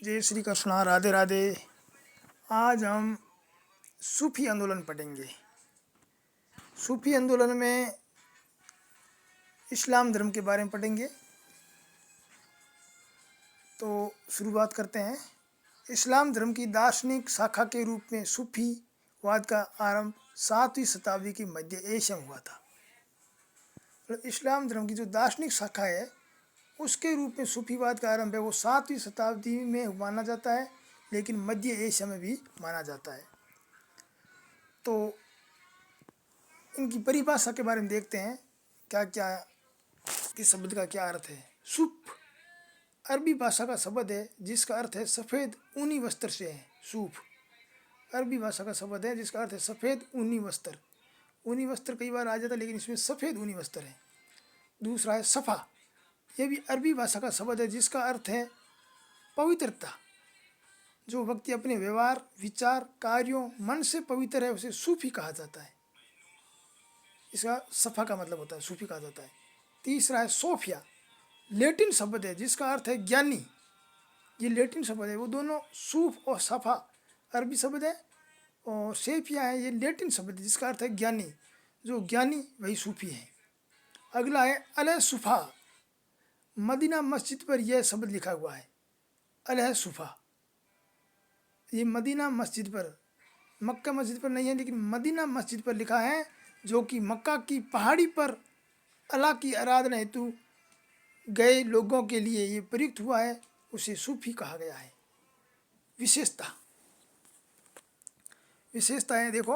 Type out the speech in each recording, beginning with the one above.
जय श्री कृष्णा, राधे राधे। आज हम सूफी आंदोलन पढ़ेंगे। सूफी आंदोलन में इस्लाम धर्म के बारे में पढ़ेंगे। तो शुरुआत करते हैं। इस्लाम धर्म की दार्शनिक शाखा के रूप में सूफीवाद का आरंभ 7वीं शताब्दी के मध्य एशिया में हुआ था। इस्लाम धर्म की जो दार्शनिक शाखा है उसके रूप में सूफीवाद का आरंभ है वो 7वीं शताब्दी में माना जाता है, लेकिन मध्य एशिया में भी माना जाता है। तो इनकी परिभाषा के बारे में देखते हैं क्या क्या किस शब्द का क्या अर्थ है। सूफ अरबी भाषा का शब्द है जिसका अर्थ है सफ़ेद ऊनी वस्त्र से है। सूफ अरबी भाषा का शब्द है जिसका अर्थ है सफ़ेद ऊनी वस्त्र। ऊनी वस्त्र कई बार आ जाता है, लेकिन इसमें सफ़ेद ऊनी वस्त्र है। दूसरा है सफ़ा, यह भी अरबी भाषा का शब्द है जिसका अर्थ है पवित्रता। जो व्यक्ति अपने व्यवहार, विचार, कार्यों, मन से पवित्र है उसे सूफी कहा जाता है। इसका सफ़ा का मतलब होता है सूफी कहा जाता है। तीसरा है सोफिया, लैटिन शब्द है जिसका अर्थ है ज्ञानी। ये लैटिन शब्द है, वो दोनों सूफ और सफ़ा अरबी शब्द है और सेफिया है ये लैटिन शब्द है जिसका अर्थ है ज्ञानी। जो ज्ञानी वही सूफी है। अगला है अल सुफ़ा, मदीना मस्जिद पर यह शब्द लिखा हुआ है अल सुफ़ा। ये मदीना मस्जिद पर, मक्का मस्जिद पर नहीं है, लेकिन मदीना मस्जिद पर लिखा है, जो कि मक्का की पहाड़ी पर अल्लाह की आराधना हेतु गए लोगों के लिए ये प्रयुक्त हुआ है, उसे सूफी कहा गया है। विशेषताएं देखो।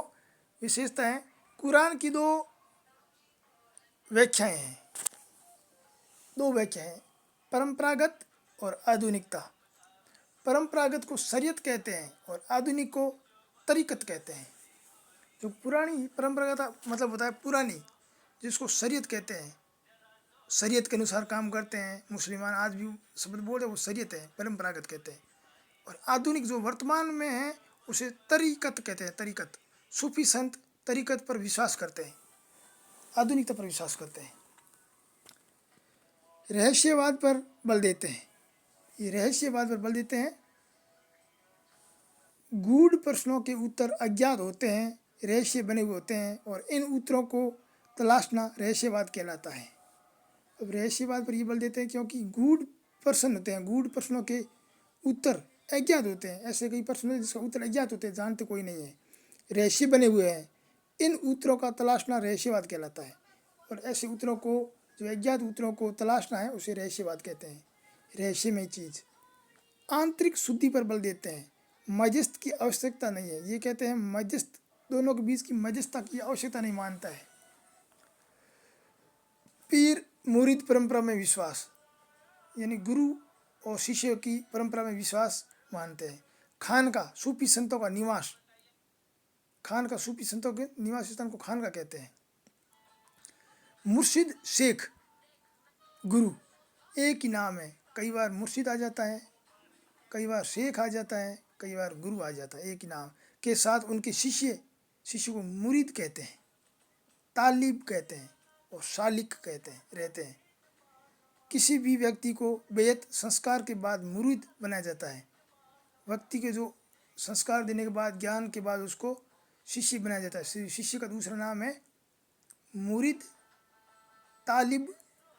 विशेषताएं कुरान की दो व्याख्याएं हैं। परंपरागत और आधुनिकता। परंपरागत को शरीयत कहते हैं और आधुनिक को तरीकत कहते हैं। जो पुरानी परंपरागत मतलब होता है पुरानी, जिसको शरीयत कहते हैं, शरीयत के अनुसार काम करते हैं। मुसलमान आज भी शब्द बोलते हैं वो शरीयत है, परंपरागत कहते हैं। और आधुनिक जो वर्तमान में है उसे तरीकत कहते हैं। तरीकत सूफी संत तरीकत पर विश्वास करते हैं, आधुनिकता पर विश्वास करते हैं। रहस्यवाद पर बल देते हैं। ये रहस्यवाद पर बल देते हैं। गूढ़ प्रश्नों के उत्तर अज्ञात होते हैं, रहस्य बने हुए होते हैं और इन उत्तरों को तलाशना रहस्यवाद कहलाता है। अब रहस्यवाद पर ये बल देते हैं क्योंकि गूढ़ प्रश्न होते हैं, गूढ़ प्रश्नों के उत्तर अज्ञात होते हैं। ऐसे कई प्रश्न हैं जिसका उत्तर अज्ञात होते हैं, जानते कोई नहीं है, रहस्य बने हुए हैं। इन उत्तरों का तलाशना रहस्यवाद कहलाता है। और ऐसे उत्तरों को, जो अज्ञात उत्तरों को तलाशना है, उसे रहस्यवाद कहते हैं। रहस्यमय चीज़। आंतरिक शुद्धि पर बल देते हैं। मध्यस्थ की आवश्यकता नहीं है, ये कहते हैं मध्यस्थ, दोनों के बीच की मध्यस्थता की आवश्यकता नहीं मानता है। पीर मुरीद परंपरा में विश्वास, यानी गुरु और शिष्य की परंपरा में विश्वास मानते हैं। खानका सूफी संतों का निवास, खानका सूफी संतों के निवास स्थान को खानका कहते हैं। मुर्शिद शेख गुरु एक ही नाम है, कई बार मुर्शिद आ जाता है, कई बार शेख आ जाता है, कई बार गुरु आ जाता है। एक ही नाम के साथ उनके शिष्य को मुरीद कहते हैं, तालिब कहते हैं और शालिक कहते हैं रहते हैं। किसी भी व्यक्ति को बेयत संस्कार के बाद मुरीद बनाया जाता है। व्यक्ति के जो संस्कार देने के बाद, ज्ञान के बाद उसको शिष्य बनाया जाता है। शिष्य का दूसरा नाम है मुरीद, तालिब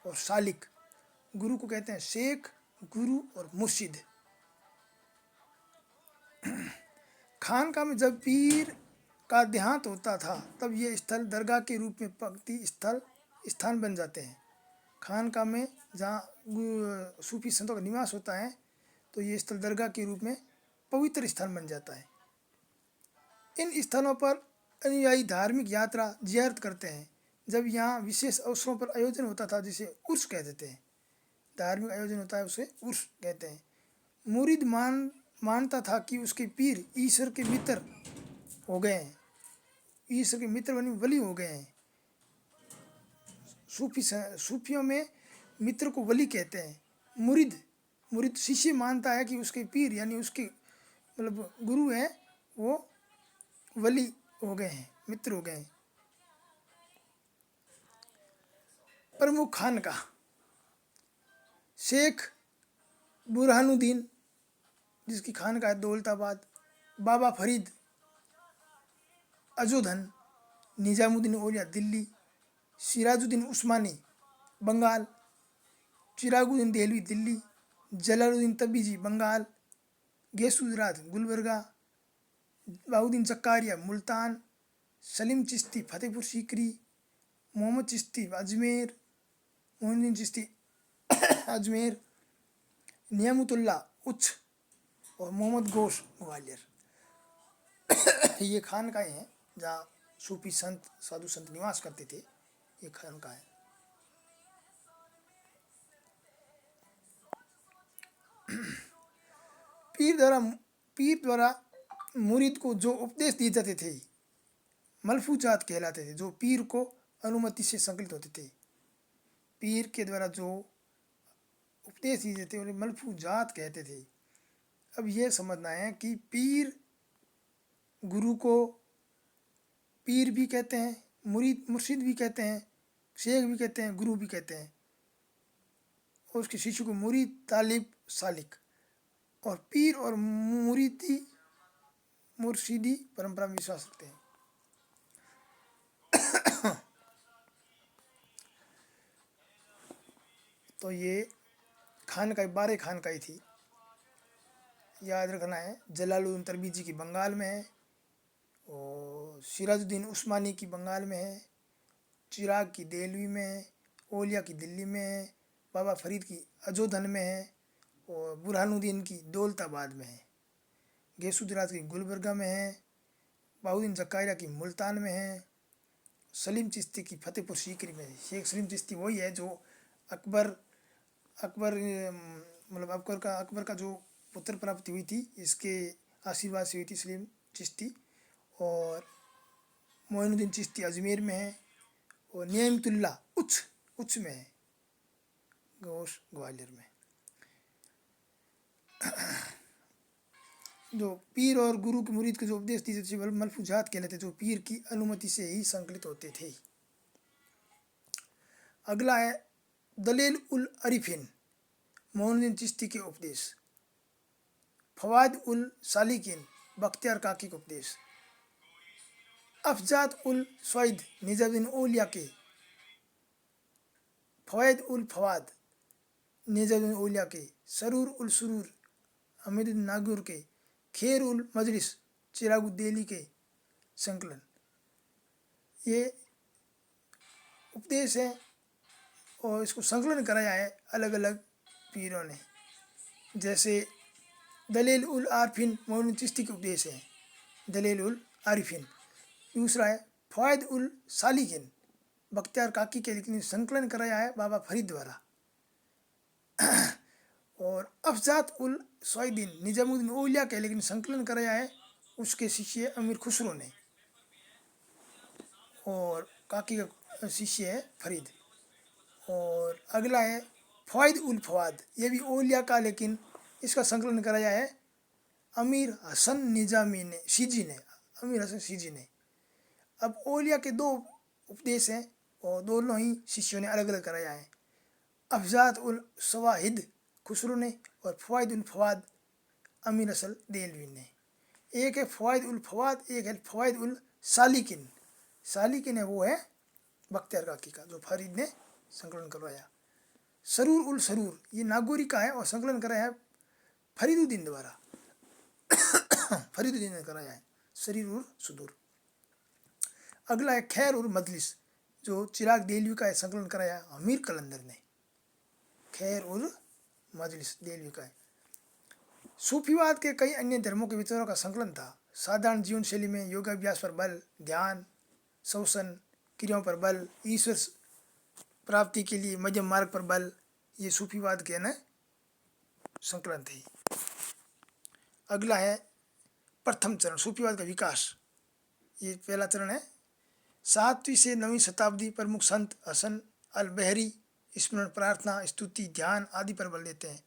और शालिक। गुरु को कहते हैं शेख, गुरु और मुर्शिद। खानका में जब पीर का देहांत होता था तब ये स्थल दरगाह के रूप में पंक्ति स्थान बन जाते हैं। खानका में जहाँ सूफी संतों का निवास होता है तो ये स्थल दरगाह के रूप में पवित्र स्थान बन जाता है। इन स्थलों पर अनुयायी धार्मिक यात्रा जियारत करते हैं। जब यहाँ विशेष अवसरों पर आयोजन होता था, जिसे उर्स कह देते हैं, धार्मिक आयोजन होता है उसे उर्स कहते हैं। मुरीद मानता था कि उसके पीर ईश्वर के मित्र हो गए हैं, ईश्वर के मित्र बनी वली हो गए हैं। सूफियों में मित्र को वली कहते हैं। मुरीद शिष्य मानता है कि उसके पीर यानी उसके मतलब गुरु हैं, वो वली हो गए हैं, मित्र हो गए हैं। प्रमुख खानका शेख बुरहानुद्दीन जिसकी खानकाह है दौलताबाद। बाबा फरीद अजोधन, निजामुद्दीन औलिया दिल्ली, सिराजुद्दीन उस्मानी बंगाल, चिरागुद्दीन देहलवी दिल्ली, जलालुद्दीन तब्रिजी बंगाल, गैसुद्दीन गुलबर्गा, बाउद्दीन जक्कारिया मुल्तान, सलीम चिश्ती फतेहपुर सीकरी, मोहम्मद चिश्ती अजमेर, मोइनुद्दीन चिश्ती अजमेर, नियामतुल्ला उच्च और मोहम्मद गोश ग्वालियर। ये खानकाएँ हैं जहाँ सूफी संत साधु संत निवास करते थे। ये खानकाएँ हैं। पीर द्वारा मुरीद को जो उपदेश दिए जाते थे मलफूजात कहलाते थे, जो पीर को अनुमति से संकलित होते थे। पीर के द्वारा जो उपदेश दिए जाते उन्हें मलफूजात कहते थे। अब यह समझना है कि पीर गुरु को पीर भी कहते हैं, मुरीद मुर्शिद भी कहते हैं, शेख भी कहते हैं, गुरु भी कहते हैं, और उसके शिष्य को मुरीद तालिब सालिक। और पीर और मुर्शिदी परंपरा में विश्वास रखते हैं। तो ये खानकाई 12 खानकाई थी, याद रखना है। जलालुद्दीन तरबीजी की बंगाल में है, और सिराजुद्दीन उस्मानी की बंगाल में है, चिराग की देहलवी में है, औलिया की दिल्ली में है, बाबा फरीद की अजोधन में है, और बुरहानुद्दीन की दौलताबाद में है, गैसुद्दीन की गुलबर्गा में है, बाउद्दीन जक्कारिया की मुल्तान में है, सलीम चिश्ती की फतेहपुर सीकरी में है। शेख सलीम चिश्ती वही है जो अकबर अकबर का जो पुत्र प्राप्ति हुई थी, इसके आशीर्वाद से हुई थी सलीम चिश्ती। और मोइनुद्दीन चिश्ती अजमेर में है, और नियामतुल्ला उच्च में है, गोश ग्वालियर में। जो पीर और गुरु के मुरीद के जो उपदेश दिए थे मलफूजात कहलाते, जो पीर की अनुमति से ही संकलित होते थे। अगला है दलील उल अरिफिन, मोइनुद्दीन चिश्ती के उपदेश। फवाद उल सालिकिन, बख्तियार काकी के उपदेश। अफजात उल सईद, निजामुद्दीन औलिया के। फवाद उल फवाद, निजामुद्दीन औलिया के। सरूर उल सुरूर, हमीदुद्दीन नागौर के। खैर उल मजलिस, चिरागुद्दीन के संकलन। ये उपदेश है और इसको संकलन कराया है अलग अलग पीरों ने। जैसे दलील उल आरिफिन मोइनुद्दीन चिश्ती के उपदेश है, दलील उल आरिफिन। दूसरा है फवाद उल सालिकिन, बख्तियार काकी के लेकिन संकलन कराया है बाबा फरीद द्वारा। और अफजात उल सईदीन, निजामुद्दीन औलिया के लेकिन संकलन कराया है उसके शिष्य अमीर खुसरो ने, और काकी का शिष्य है फरीद। और अगला है फवाद उल फवाद, ये भी औलिया का लेकिन इसका संकलन कराया है अमीर हसन निजामी ने, सीजी ने, अमीर हसन सीजी ने। अब औलिया के 2 उपदेश हैं और दोनों ही शिष्यों ने अलग अलग कराया है। अफजात उल सवाहिद खुसरो ने, और फवाद उल फवाद अमीर हसन देहलवी ने। एक है फवाद उल फवाद, एक है फवाद उल सालिकिन। सालिकिन है वो है बख्तियार काकी का, जो फरीद ने संकलन करवाया। सरूर उल सरूर, ये नागौरी का है और संकलन कराया है फरीदुद्दीन द्वारा। फरीदुद्दीन ने कराया है सरीर उल सुदूर। अगला है खैर उल मजलिस, जो चिराग देहलवी का है, संकलन कराया है अमीर कलंदर ने। खैर उल मजलिस देहलवी का है। सूफीवाद के कई अन्य धर्मों के विचारों का संकलन था। साधारण जीवन शैली में योगाभ्यास पर बल, ध्यान, शोषण क्रियाओं पर बल, ईश्वर प्राप्ति के लिए मध्यम मार्ग पर बल, ये सूफीवाद के न संकलन थे। अगला है प्रथम चरण, सूफीवाद का विकास। ये पहला चरण है। 7वीं से 9वीं शताब्दी प्रमुख संत हसन अल बहरी स्मरण, प्रार्थना, स्तुति, ध्यान आदि पर बल देते हैं।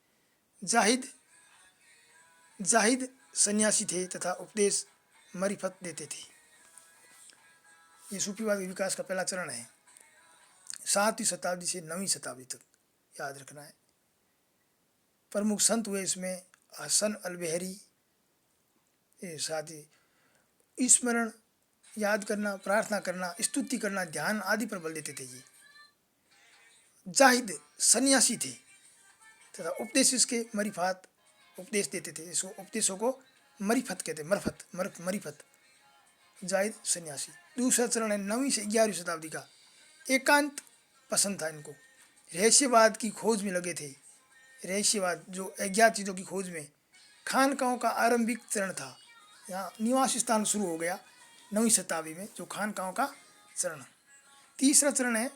जाहिद सन्यासी थे तथा उपदेश मरिफत देते थे। ये सूफीवाद के विकास का पहला चरण है। 7वीं शताब्दी से 9वीं शताब्दी तक याद रखना है। प्रमुख संत हुए इसमें हसन अल बहरी, साथ ही स्मरण, याद करना, प्रार्थना करना, स्तुति करना, ध्यान आदि पर बल देते थे। ये जाहिद सन्यासी थे तथा उपदेश इसके मरीफात उपदेश देते थे। इसको उपदेशों को मरीफत कहते, मरीफत। जाहिद सन्यासी। दूसरा चरण है 9वीं से 11वीं शताब्दी का। एकांत पसंद था इनको, रहस्यवाद की खोज में लगे थे। रहस्यवाद, जो अज्ञात चीज़ों की खोज में। खानकाहों का आरंभिक चरण था, यहाँ निवास स्थान शुरू हो गया 9वीं शताब्दी में, जो खानकाहों का चरण। तीसरा चरण है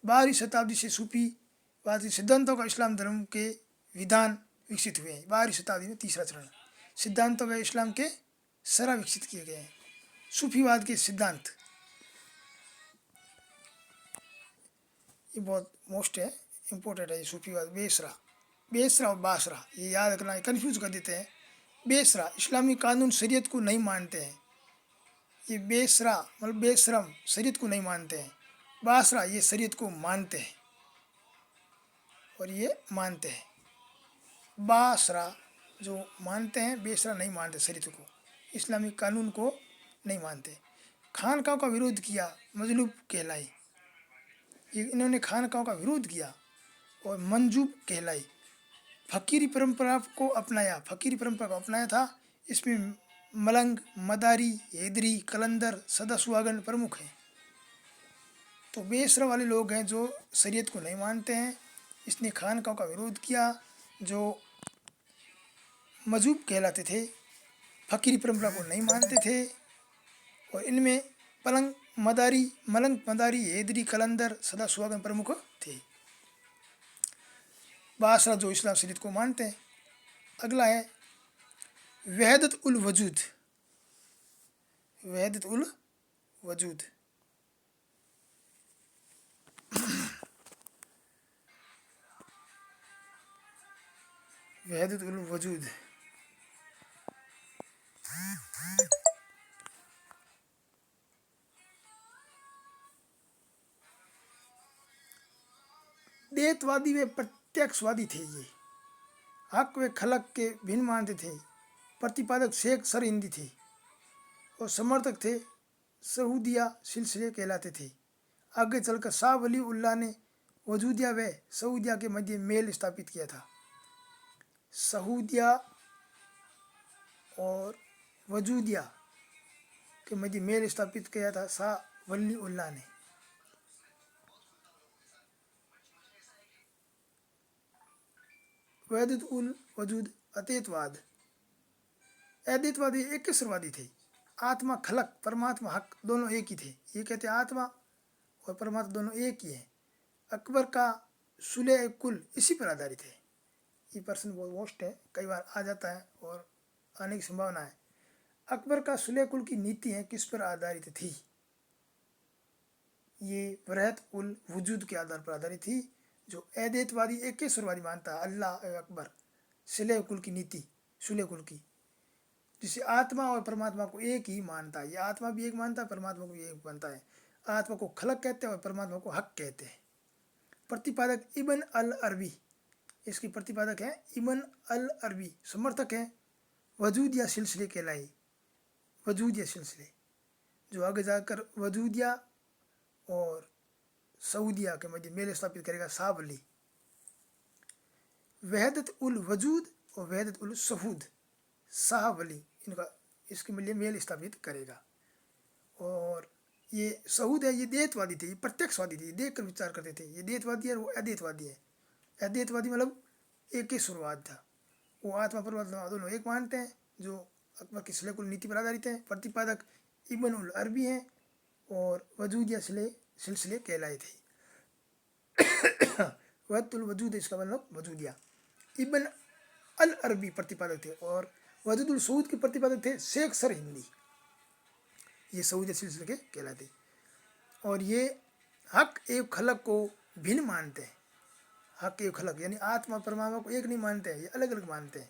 12वीं शताब्दी से सूफीवादी सिद्धांतों का इस्लाम धर्म के विधान विकसित हुए हैं। 12वीं शताब्दी में तीसरा चरण, सिद्धांतों व इस्लाम के सरा विकसित किए गए हैं। सूफीवाद के सिद्धांत, ये बहुत मोस्ट है, इम्पोर्टेंट है। ये सूफीवाद, बेसरा और बासरा, ये याद रखना, कन्फ्यूज कर देते हैं। बेसरा इस्लामी कानून शरीयत को नहीं मानते हैं। ये बेसरा मतलब बेशरम, शरीयत को नहीं मानते हैं। बासरा ये शरीयत को मानते हैं और ये मानते हैं। बासरा जो मानते हैं, बेसरा नहीं मानते, शरीयत को, इस्लामी कानून को नहीं मानते। खानकाहों का विरोध किया, मजलूब कहलाई। ये इन्होंने खानकाहों का विरोध किया और मंजूब कहलाई। फकीरी परंपरा को अपनाया था। इसमें मलंग, मदारी, हैदरी, कलंदर, सदासुहागन प्रमुख हैं। तो बेसरा वाले लोग हैं जो शरीयत को नहीं मानते हैं। इसने खानकाहों का विरोध किया जो मजूब कहलाते थे, फकीरी परंपरा को नहीं मानते थे। और इनमें मलंग, मदारी, हैदरी, कलंदर, सदासुहागन प्रमुख थे। बासरा जो इस्लाम शरीयत को मानते हैं। अगला है वहदत उल वजूद। वहदत उल वजूद, वहदत उल वजूद देतवादी व प्रत्यक्षवादी थे। ये हक व खलक के भिन्न मानते थे। प्रतिपादक शेख सर हिंदी थे और समर्थक थे सऊदिया सिलसिले कहलाते थे। आगे चलकर शाह वली उल्लाह ने वजूदिया व सऊदिया के मध्य मेल स्थापित किया था। सऊदिया और वजूदिया के मध्य मेल स्थापित किया था शाह वली उल्लाह ने। वहदत उल वजूद अद्वैतवाद। अद्वैतवादी एकेश्वरवादी थे। आत्मा, खलक, परमात्मा, हक दोनों एक ही थे। ये कहते आत्मा और परमात्मा दोनों एक ही है। अकबर का सुलह कुल इसी पर आधारित है। ये प्रश्न बहुत मोस्ट है, कई बार आ जाता है और आने की संभावना है। अकबर का सुलह कुल की नीति है किस पर आधारित थी? ये वहदत उल वजूद के आधार पर आधारित थी। जो अद्वैतवादी एकेश्वरवादी मानता है अल्लाह अकबर, सुलह कुल की नीति, सुलह कुल की, जिसे आत्मा और परमात्मा को एक ही मानता है। ये आत्मा भी एक मानता है, परमात्मा को भी एक मानता है। आत्मा को खलक कहते हैं और परमात्मा को हक कहते हैं। प्रतिपादक इब्न अल अरबी, इसके प्रतिपादक हैं इब्न अल अरबी। समर्थक हैं वजूदिया सिलसिले कहलाई। वजूदिया सिलसिले जो आगे जाकर वजूदिया और सऊदिया के मध्य मेल स्थापित करेगा शाह वली। वहदत उल वजूद और वहदत उल सहूद, शाह वली इनका इसके लिए मेल स्थापित करेगा। और ये सहूद है, ये देतवादी थे, ये प्रत्यक्षवादी थे, देख कर विचार करते थे। ये देतवादी है, वो अद्वैतवादी है। अद्वैतवादी मतलब एकेश्वरवाद था। वो आत्मा परमात्मा दोनों एक मानते हैं, जो अकबर की सुलह कुल नीति पर आधारित है। प्रतिपादक इब्न उल अरबी हैं और वजूदिया सिलसिले कहलाए थे। वहदतुल वजूद इसका मतलब वजूदिया। इब्न अल अरबी प्रतिपादक थे और वजूदुल सऊद के प्रतिपादक थे शेख सर हिंदी। ये सऊदी सिलसिले के कहलाते। और ये हक एवं खलक को भिन्न मानते हैं। हक एवं खलक यानी आत्मा परमात्मा को एक नहीं मानते हैं, ये अलग अलग मानते हैं,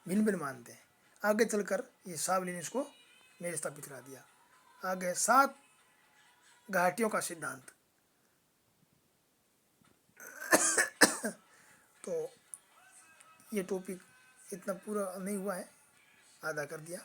भिन्न भिन्न मानते हैं। आगे चलकर ये सावली ने इसको मेल स्थापित करा दिया। आगे 7 घाटियों का सिद्धांत। तो ये टॉपिक इतना पूरा नहीं हुआ है, आधा कर दिया।